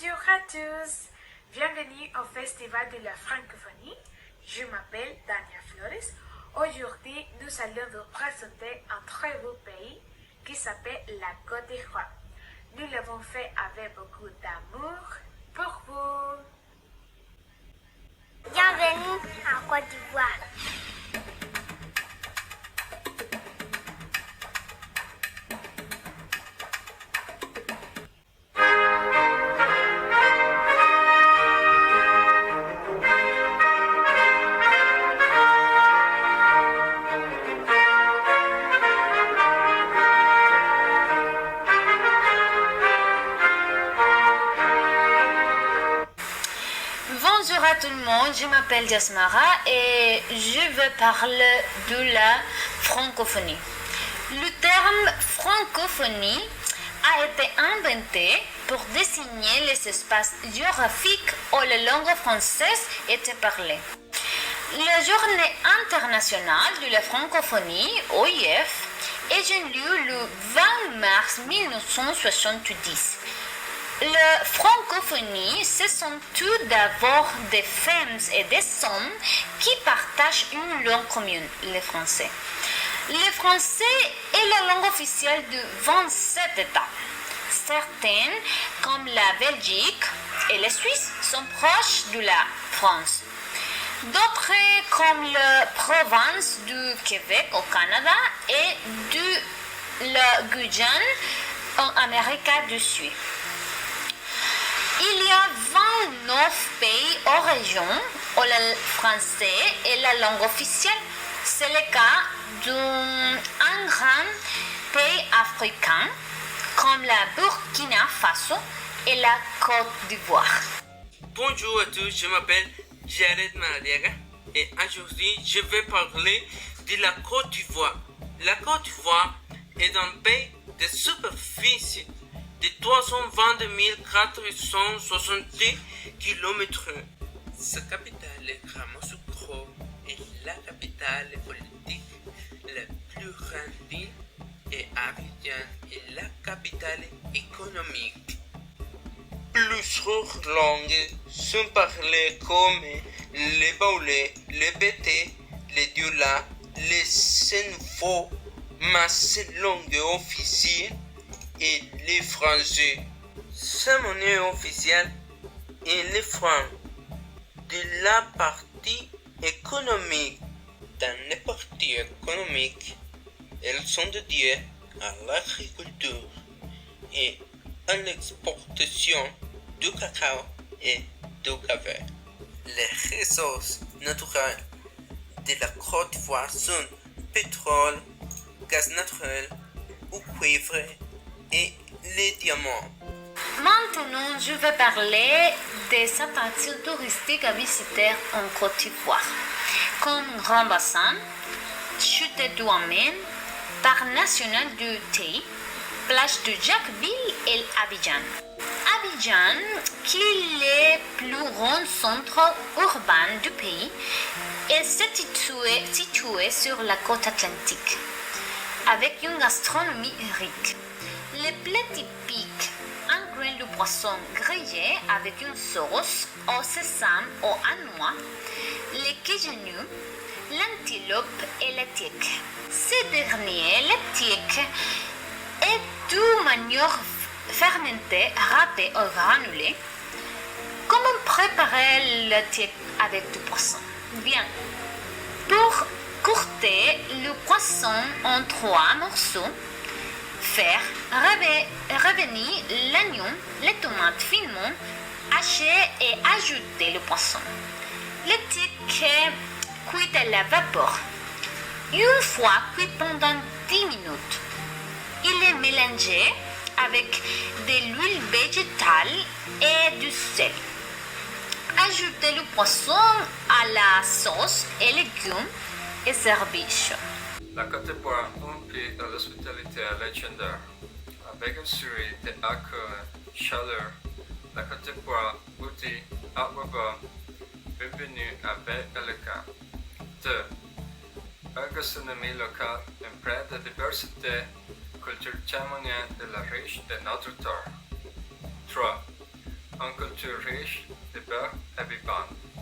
Bonjour à tous, bienvenue au Festival de la Francophonie. Je m'appelle Dania Flores. Aujourd'hui, nous allons vous présenter un très beau pays qui s'appelle la Côte d'Ivoire. Nous l'avons fait avec beaucoup d'amour pour vous. Bienvenue en Côte d'Ivoire. Bonjour à tout le monde, je m'appelle Jasmara et je veux parler de la francophonie. Le terme francophonie a été inventé pour désigner les espaces géographiques où la langue française était parlée. La Journée internationale de la francophonie, OIF, est eu lieu le 20 mars 1970. La francophonie, ce sont tout d'abord des femmes et des hommes qui partagent une langue commune, le français. Le français est la langue officielle de 27 États. Certaines, comme la Belgique et la Suisse, sont proches de la France. D'autres, comme la province du Québec au Canada et de la Guyane en Amérique du Sud. Il y a 29 pays ou régions où le français est la langue officielle. C'est le cas d'un grand pays africain comme la Burkina Faso et la Côte d'Ivoire. Bonjour à tous, je m'appelle Jared Maradiaga et aujourd'hui je vais parler de la Côte d'Ivoire. La Côte d'Ivoire est un pays de superficie de 322 470 km. Sa capitale est Yamoussoukro est la capitale politique la plus grande ville et Abidjan est la capitale économique. Plusieurs langues sont parlées comme le baoulé, le bété, le dioula, le sénoufo, mais cette langue officielle et le français. Sa monnaie officielle est le franc. De la partie économique. Dans les parties économiques, elles sont dédiées à l'agriculture et à l'exportation du cacao et du café. Les ressources naturelles de la Côte d'Ivoire sont pétrole, gaz naturel ou cuivre et les diamants. Maintenant, je vais parler des attractions touristiques à visiter en Côte d'Ivoire, comme Grand Bassin, Chute de Douarnenez, Parc national du Teyi, plage de Jacquesville et Abidjan. Abidjan, qui est le plus grand centre urbain du pays, est situé sur la côte atlantique, avec une gastronomie riche. Les plats typiques incluent le poisson grillé avec une sauce au sésame ou à noix, les quejinus, l'antilope et la tique. Ce dernier, la tique, est du manioc fermenté, râpé ou granulé. Comment préparer la tique avec du poisson? Bien, pour courter le poisson en 3 morceaux, faire revenir l'oignon, les tomates finement hachées et ajouter le poisson. Le tique est cuit à la vapeur. Une fois cuit pendant 10 minutes, il est mélangé avec de l'huile végétale et du sel. Ajoutez le poisson à la sauce et légumes et servi chaud. La Côte d'Ivoire remplit de l'hospitalité légendaire, avec une série d'accueils chaleureux. La Côte d'Ivoire vous dit au revoir, bienvenue à Belgaleka. 2. La gastronomie locale imprègne de diversité culturelle témoignant de la riche de notre terre. 3. une culture riche de beurre et vibrante.